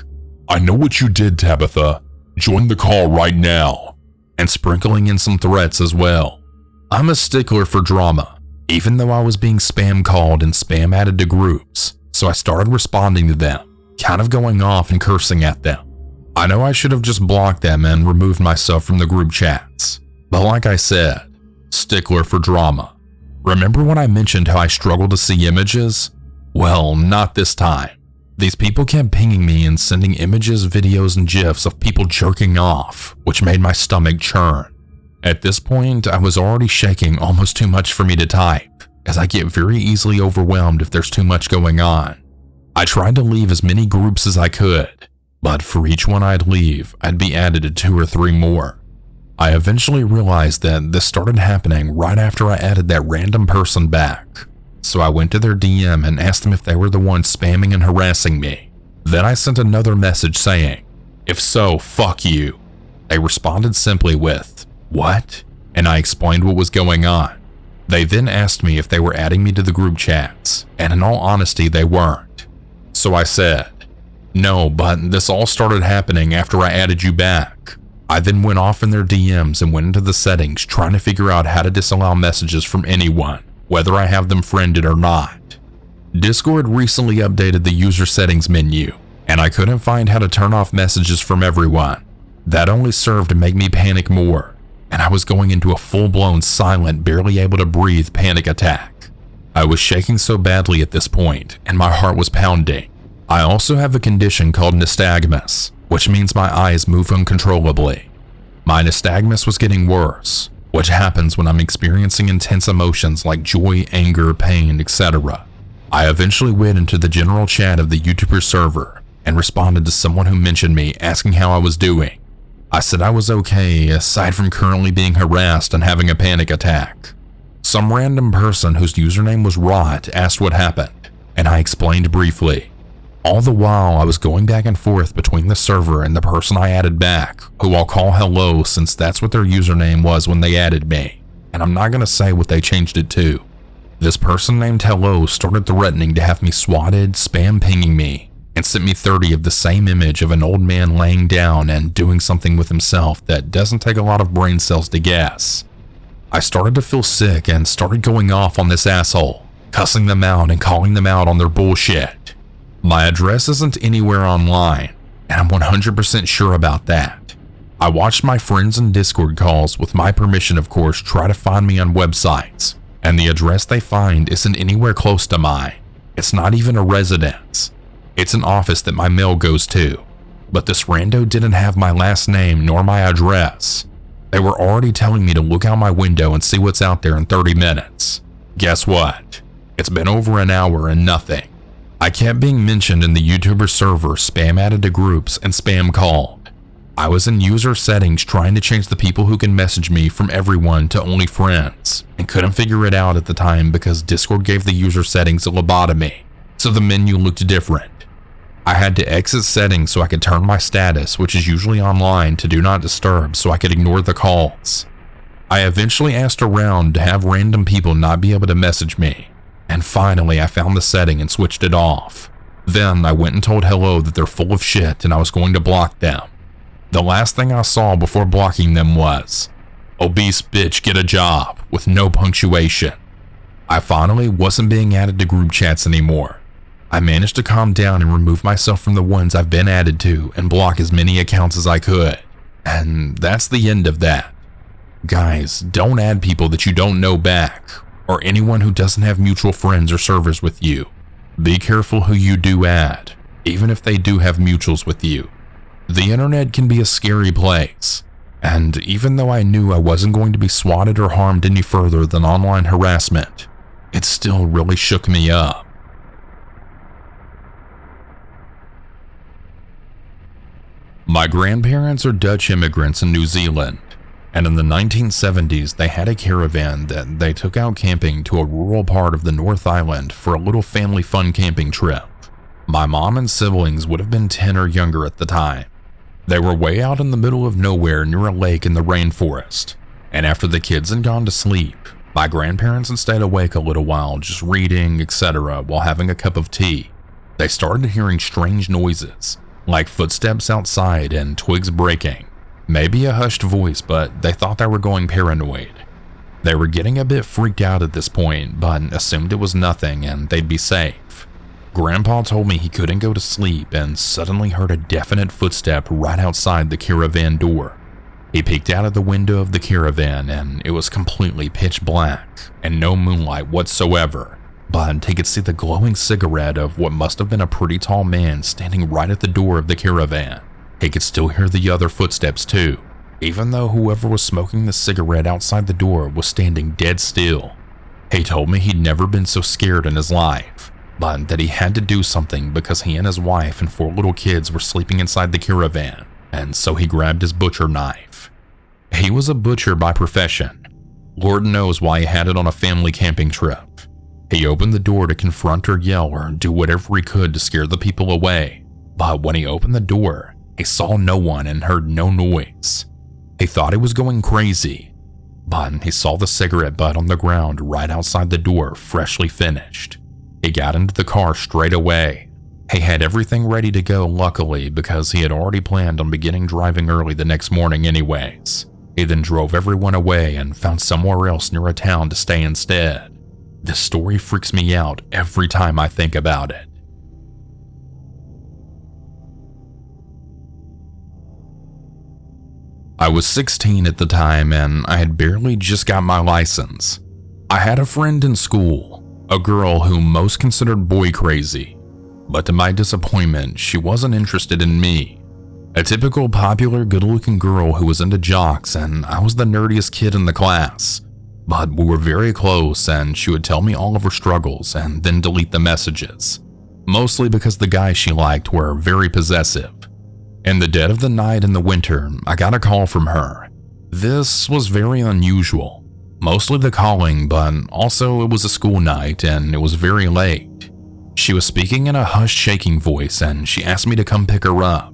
S2: I know what you did, Tabitha. Join the call right now.
S1: And sprinkling in some threats as well. I'm a stickler for drama, even though I was being spam called and spam added to groups, so I started responding to them, kind of going off and cursing at them. I know I should have just blocked them and removed myself from the group chats, but like I said, stickler for drama. Remember when I mentioned how I struggle to see images? Well, not this time. These people kept pinging me and sending images, videos, and gifs of people jerking off, which made my stomach churn. At this point, I was already shaking almost too much for me to type, as I get very easily overwhelmed if there's too much going on. I tried to leave as many groups as I could, but for each one I'd leave, I'd be added to 2 or 3 more. I eventually realized that this started happening right after I added that random person back. So I went to their DM and asked them if they were the ones spamming and harassing me. Then I sent another message saying, "If so, fuck you." They responded simply with, "What?" And I explained what was going on. They then asked me if they were adding me to the group chats, and in all honesty, they weren't. So I said, "No, but this all started happening after I added you back." I then went off in their DMs and went into the settings trying to figure out how to disallow messages from anyone, whether I have them friended or not. Discord recently updated the user settings menu, and I couldn't find how to turn off messages from everyone. That only served to make me panic more, and I was going into a full-blown silent, barely able to breathe panic attack. I was shaking so badly at this point, and my heart was pounding. I also have a condition called nystagmus, which means my eyes move uncontrollably. My nystagmus was getting worse, which happens when I'm experiencing intense emotions like joy, anger, pain, etc. I eventually went into the general chat of the YouTuber server and responded to someone who mentioned me asking how I was doing. I said I was okay aside from currently being harassed and having a panic attack. Some random person whose username was Rot asked what happened, and I explained briefly. All the while I was going back and forth between the server and the person I added back, who I'll call Hello since that's what their username was when they added me, and I'm not going to say what they changed it to. This person named Hello started threatening to have me swatted, spam pinging me, and sent me 30 of the same image of an old man laying down and doing something with himself that doesn't take a lot of brain cells to guess. I started to feel sick and started going off on this asshole, cussing them out and calling them out on their bullshit. My address isn't anywhere online, and I'm 100% sure about that. I watched my friends in Discord calls, with my permission of course, try to find me on websites, and the address they find isn't anywhere close to mine. It's not even a residence. It's an office that my mail goes to, but this rando didn't have my last name nor my address. They were already telling me to look out my window and see what's out there in 30 minutes. Guess what? It's been over an hour and nothing. I kept being mentioned in the YouTuber server, spam added to groups, and spam called. I was in user settings trying to change the people who can message me from everyone to only friends, and couldn't figure it out at the time because Discord gave the user settings a lobotomy, so the menu looked different. I had to exit settings so I could turn my status, which is usually online, to do not disturb so I could ignore the calls. I eventually asked around to have random people not be able to message me, and finally I found the setting and switched it off. Then I went and told Hello that they're full of shit and I was going to block them. The last thing I saw before blocking them was, "Obese bitch, get a job," with no punctuation. I finally wasn't being added to group chats anymore. I managed to calm down and remove myself from the ones I've been added to and block as many accounts as I could. And that's the end of that. Guys, don't add people that you don't know back, or anyone who doesn't have mutual friends or servers with you. Be careful who you do add, even if they do have mutuals with you. The internet can be a scary place, and even though I knew I wasn't going to be swatted or harmed any further than online harassment, it still really shook me up. My grandparents are Dutch immigrants in New Zealand, and in the 1970s they had a caravan that they took out camping to a rural part of the North Island for a little family fun camping trip. My mom and siblings would have been 10 or younger at the time. They were way out in the middle of nowhere near a lake in the rainforest, and after the kids had gone to sleep, my grandparents had stayed awake a little while just reading, etc. while having a cup of tea. They started hearing strange noises, like footsteps outside and twigs breaking. Maybe a hushed voice, but they thought they were going paranoid. They were getting a bit freaked out at this point, but assumed it was nothing and they'd be safe. Grandpa told me he couldn't go to sleep and suddenly heard a definite footstep right outside the caravan door. He peeked out of the window of the caravan and it was completely pitch black and no moonlight whatsoever, but he could see the glowing cigarette of what must have been a pretty tall man standing right at the door of the caravan. He could still hear the other footsteps too, even though whoever was smoking the cigarette outside the door was standing dead still. He told me he'd never been so scared in his life, but that he had to do something because he and his wife and 4 little kids were sleeping inside the caravan, and so he grabbed his butcher knife. He was a butcher by profession. Lord knows why he had it on a family camping trip. He opened the door to confront or yell or do whatever he could to scare the people away, but when he opened the door, he saw no one and heard no noise. He thought he was going crazy, but he saw the cigarette butt on the ground right outside the door, freshly finished. He got into the car straight away. He had everything ready to go, luckily, because he had already planned on beginning driving early the next morning anyways. He then drove everyone away and found somewhere else near a town to stay instead. This story freaks me out every time I think about it. I was 16 at the time and I had barely just got my license. I had a friend in school, a girl whom most considered boy crazy, but to my disappointment, she wasn't interested in me. A typical popular good-looking girl who was into jocks and I was the nerdiest kid in the class. But we were very close and she would tell me all of her struggles and then delete the messages, mostly because the guys she liked were very possessive. In the dead of the night in the winter, I got a call from her. This was very unusual, mostly the calling, but also it was a school night and it was very late. She was speaking in a hushed, shaking voice and she asked me to come pick her up.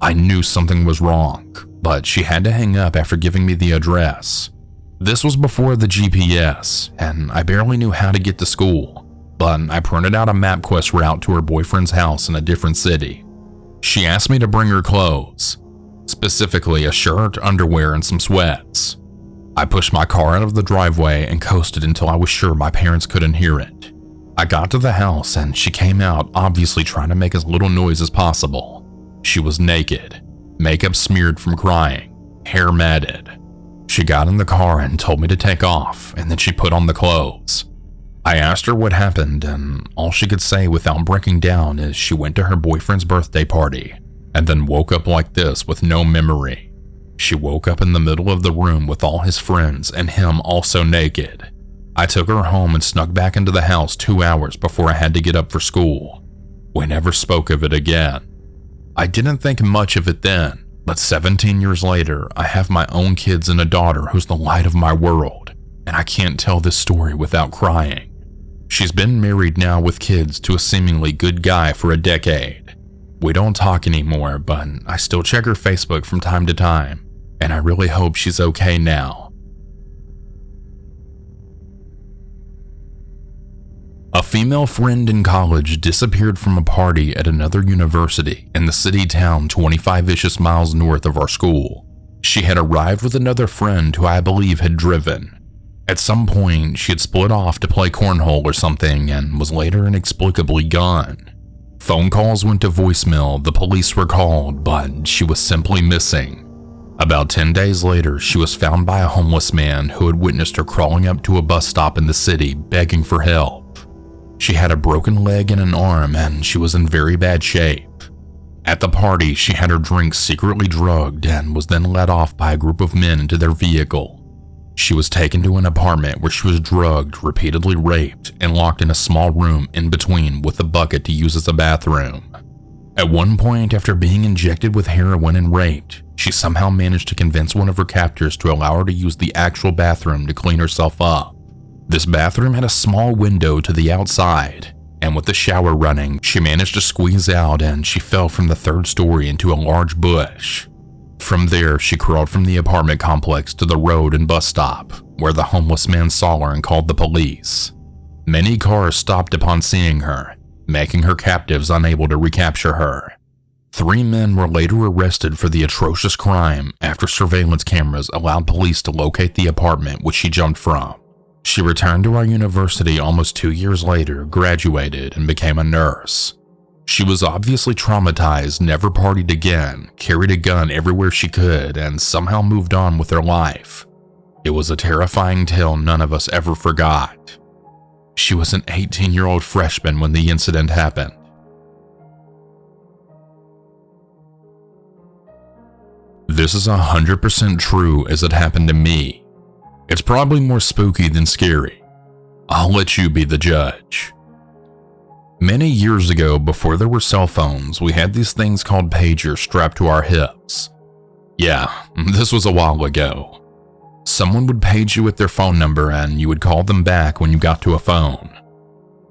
S1: I knew something was wrong, but she had to hang up after giving me the address. This was before the GPS, and I barely knew how to get to school, but I printed out a MapQuest route to her boyfriend's house in a different city. She asked me to bring her clothes, specifically a shirt, underwear, and some sweats. I pushed my car out of the driveway and coasted until I was sure my parents couldn't hear it. I got to the house and she came out, obviously trying to make as little noise as possible. She was naked, makeup smeared from crying, hair matted. She got in the car and told me to take off, and then she put on the clothes. I asked her what happened, and all she could say without breaking down is she went to her boyfriend's birthday party, and then woke up like this with no memory. She woke up in the middle of the room with all his friends and him also naked. I took her home and snuck back into the house 2 hours before I had to get up for school. We never spoke of it again. I didn't think much of it then, but 17 years later, I have my own kids and a daughter who's the light of my world, and I can't tell this story without crying. She's been married now with kids to a seemingly good guy for a decade. We don't talk anymore, but I still check her Facebook from time to time, and I really hope she's okay now. A female friend in college disappeared from a party at another university in the city town 25-ish miles north of our school. She had arrived with another friend who I believe had driven. At some point, she had split off to play cornhole or something and was later inexplicably gone. Phone calls went to voicemail, the police were called, but she was simply missing. About 10 days later, she was found by a homeless man who had witnessed her crawling up to a bus stop in the city begging for help. She had a broken leg and an arm, and she was in very bad shape. At the party, she had her drinks secretly drugged and was then led off by a group of men into their vehicle. She was taken to an apartment where she was drugged, repeatedly raped, and locked in a small room in between with a bucket to use as a bathroom. At one point, after being injected with heroin and raped, she somehow managed to convince one of her captors to allow her to use the actual bathroom to clean herself up. This bathroom had a small window to the outside, and with the shower running, she managed to squeeze out and she fell from the 3rd story into a large bush. From there, she crawled from the apartment complex to the road and bus stop, where the homeless man saw her and called the police. Many cars stopped upon seeing her, making her captives unable to recapture her. 3 men were later arrested for the atrocious crime after surveillance cameras allowed police to locate the apartment which she jumped from. She returned to our university almost 2 years later, graduated, and became a nurse. She was obviously traumatized, never partied again, carried a gun everywhere she could, and somehow moved on with her life. It was a terrifying tale none of us ever forgot. She was an 18-year-old freshman when the incident happened. This is 100% true as it happened to me. It's probably more spooky than scary. I'll let you be the judge. Many years ago, before there were cell phones, we had these things called pagers strapped to our hips. Yeah, this was a while ago. Someone would page you with their phone number and you would call them back when you got to a phone.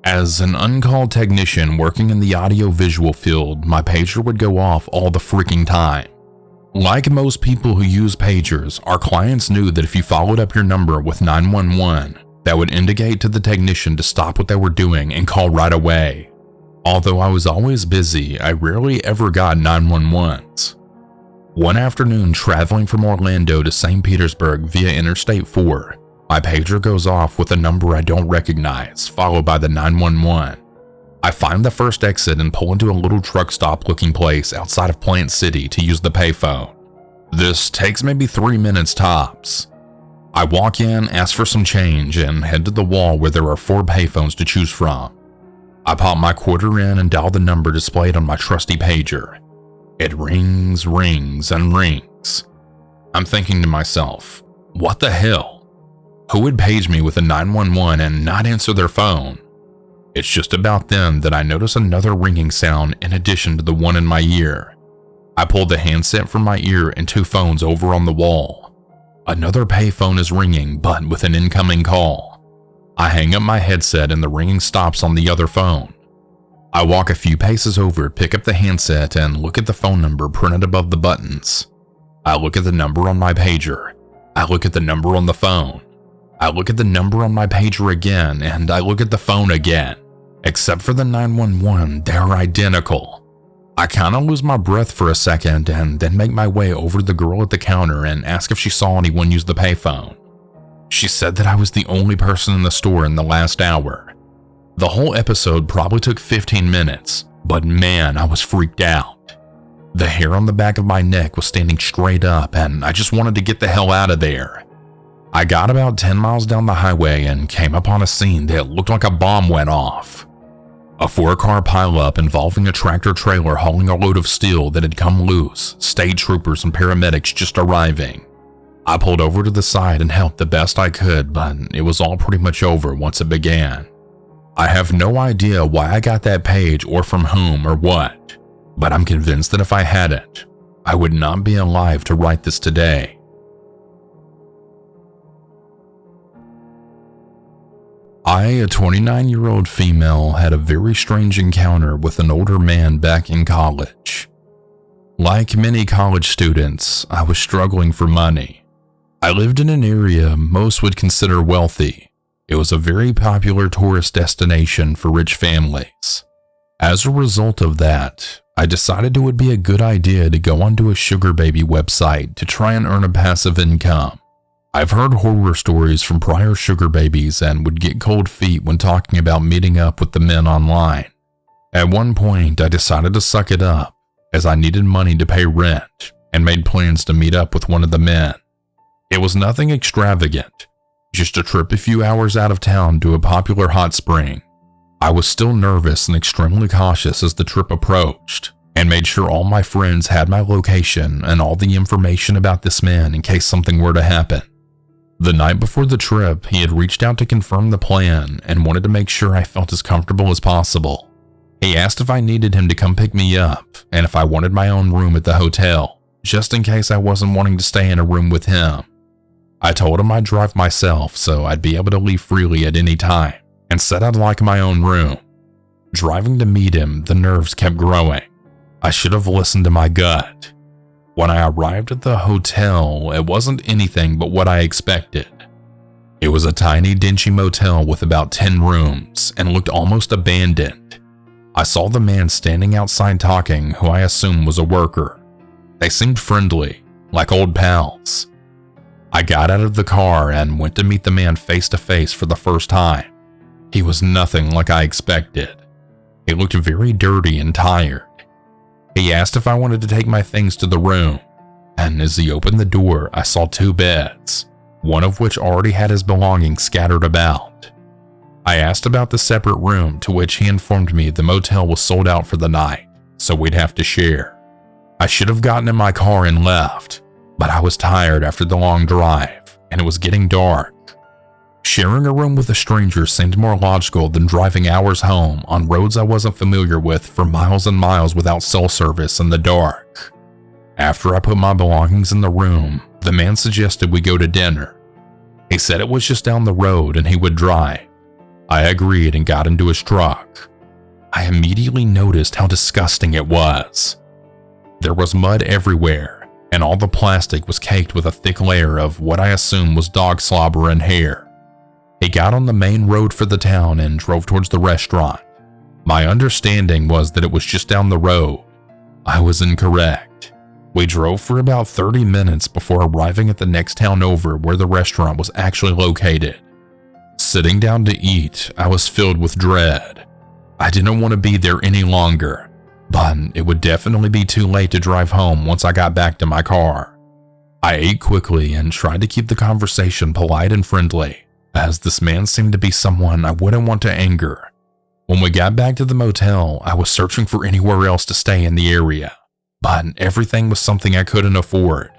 S1: As an uncalled technician working in the audio-visual field, my pager would go off all the freaking time. Like most people who use pagers, our clients knew that if you followed up your number with 911, that would indicate to the technician to stop what they were doing and call right away. Although I was always busy, I rarely ever got 911s. One afternoon, traveling from Orlando to St. Petersburg via Interstate 4, my pager goes off with a number I don't recognize, followed by the 911. I find the first exit and pull into a little truck stop looking place outside of Plant City to use the payphone. This takes maybe 3 minutes tops. I walk in, ask for some change, and head to the wall where there are 4 payphones to choose from. I pop my quarter in and dial the number displayed on my trusty pager. It rings, rings, and rings. I'm thinking to myself, what the hell? Who would page me with a 911 and not answer their phone? It's just about then that I notice another ringing sound in addition to the one in my ear. I pull the handset from my ear and 2 phones over on the wall. Another payphone is ringing, but with an incoming call. I hang up my headset and the ringing stops on the other phone. I walk a few paces over, pick up the handset, and look at the phone number printed above the buttons. I look at the number on my pager. I look at the number on the phone. I look at the number on my pager again, and I look at the phone again. Except for the 911, they're identical. I kinda lose my breath for a second and then make my way over to the girl at the counter and ask if she saw anyone use the payphone. She said that I was the only person in the store in the last hour. The whole episode probably took 15 minutes, but man, I was freaked out. The hair on the back of my neck was standing straight up and I just wanted to get the hell out of there. I got about 10 miles down the highway and came upon a scene that looked like a bomb went off. A 4-car pileup involving a tractor-trailer hauling a load of steel that had come loose, state troopers and paramedics just arriving. I pulled over to the side and helped the best I could, but it was all pretty much over once it began. I have no idea why I got that page or from whom or what, but I'm convinced that if I hadn't, I would not be alive to write this today. I, a 29-year-old female, had a very strange encounter with an older man back in college. Like many college students, I was struggling for money. I lived in an area most would consider wealthy. It was a very popular tourist destination for rich families. As a result of that, I decided it would be a good idea to go onto a sugar baby website to try and earn a passive income. I've heard horror stories from prior sugar babies and would get cold feet when talking about meeting up with the men online. At one point, I decided to suck it up, as I needed money to pay rent, and made plans to meet up with one of the men. It was nothing extravagant, just a trip a few hours out of town to a popular hot spring. I was still nervous and extremely cautious as the trip approached, and made sure all my friends had my location and all the information about this man in case something were to happen. The night before the trip, he had reached out to confirm the plan and wanted to make sure I felt as comfortable as possible. He asked if I needed him to come pick me up and if I wanted my own room at the hotel, just in case I wasn't wanting to stay in a room with him. I told him I'd drive myself so I'd be able to leave freely at any time, and said I'd like my own room. Driving to meet him, the nerves kept growing. I should have listened to my gut. When I arrived at the hotel, it wasn't anything but what I expected. It was a tiny, dingy motel with about 10 rooms and looked almost abandoned. I saw the man standing outside talking, who I assumed was a worker. They seemed friendly, like old pals. I got out of the car and went to meet the man face to face for the first time. He was nothing like I expected. He looked very dirty and tired. He asked if I wanted to take my things to the room, and as he opened the door, I saw 2 beds, one of which already had his belongings scattered about. I asked about the separate room, to which he informed me the motel was sold out for the night, so we'd have to share. I should have gotten in my car and left, but I was tired after the long drive, and it was getting dark. Sharing a room with a stranger seemed more logical than driving hours home on roads I wasn't familiar with for miles and miles without cell service in the dark. After I put my belongings in the room, the man suggested we go to dinner. He said it was just down the road and he would drive. I agreed and got into his truck. I immediately noticed how disgusting it was. There was mud everywhere, and all the plastic was caked with a thick layer of what I assumed was dog slobber and hair. He got on the main road for the town and drove towards the restaurant. My understanding was that it was just down the road. I was incorrect. We drove for about 30 minutes before arriving at the next town over where the restaurant was actually located. Sitting down to eat, I was filled with dread. I didn't want to be there any longer, but it would definitely be too late to drive home once I got back to my car. I ate quickly and tried to keep the conversation polite and friendly, as this man seemed to be someone I wouldn't want to anger. When we got back to the motel, I was searching for anywhere else to stay in the area, but everything was something I couldn't afford.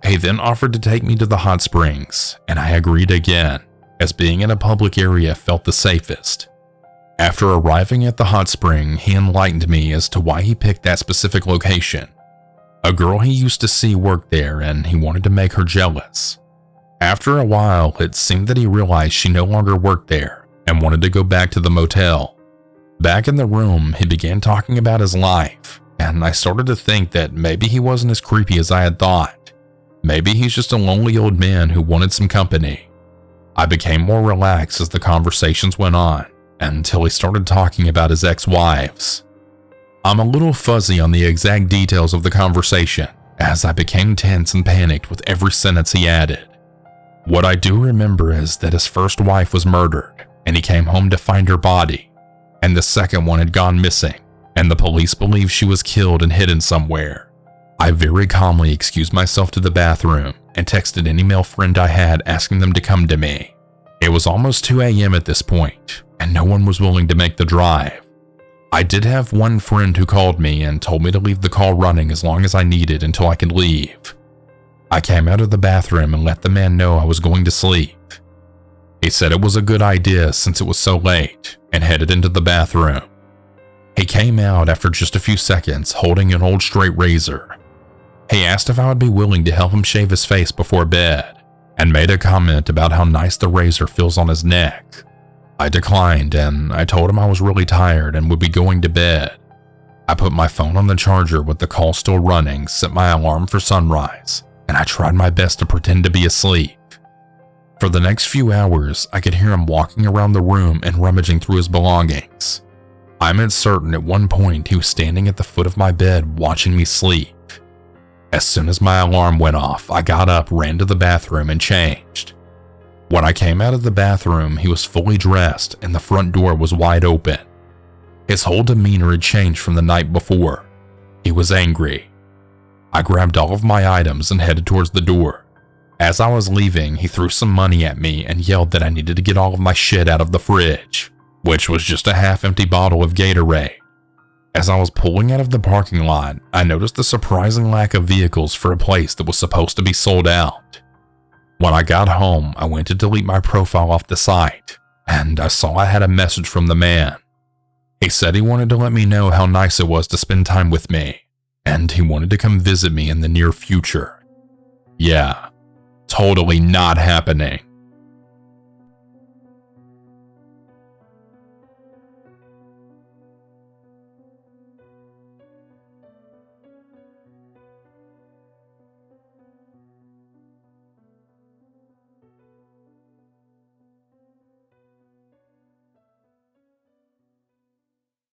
S1: He then offered to take me to the hot springs, and I agreed again, as being in a public area felt the safest. After arriving at the hot spring, he enlightened me as to why he picked that specific location. A girl he used to see worked there, and he wanted to make her jealous. After a while, it seemed that he realized she no longer worked there and wanted to go back to the motel. Back in the room, he began talking about his life, and I started to think that maybe he wasn't as creepy as I had thought. Maybe he's just a lonely old man who wanted some company. I became more relaxed as the conversations went on, until he started talking about his ex-wives. I'm a little fuzzy on the exact details of the conversation, as I became tense and panicked with every sentence he added. What I do remember is that his first wife was murdered, and he came home to find her body, and the second one had gone missing, and the police believe she was killed and hidden somewhere. I very calmly excused myself to the bathroom and texted any male friend I had asking them to come to me. It was almost 2 a.m. at this point, and no one was willing to make the drive. I did have one friend who called me and told me to leave the call running as long as I needed until I could leave. I came out of the bathroom and let the man know I was going to sleep. He said it was a good idea since it was so late, and headed into the bathroom. He came out after just a few seconds holding an old straight razor. He asked if I would be willing to help him shave his face before bed, and made a comment about how nice the razor feels on his neck. I declined, and I told him I was really tired and would be going to bed. I put my phone on the charger with the call still running, set my alarm for sunrise, and I tried my best to pretend to be asleep. For the next few hours, I could hear him walking around the room and rummaging through his belongings. I'm certain at one point he was standing at the foot of my bed watching me sleep. As soon as my alarm went off, I got up, ran to the bathroom, and changed. When I came out of the bathroom, he was fully dressed and the front door was wide open. His whole demeanor had changed from the night before. He was angry. I grabbed all of my items and headed towards the door. As I was leaving, he threw some money at me and yelled that I needed to get all of my shit out of the fridge, which was just a half-empty bottle of Gatorade. As I was pulling out of the parking lot, I noticed the surprising lack of vehicles for a place that was supposed to be sold out. When I got home, I went to delete my profile off the site, and I saw I had a message from the man. He said he wanted to let me know how nice it was to spend time with me, and he wanted to come visit me in the near future. Yeah, totally not happening.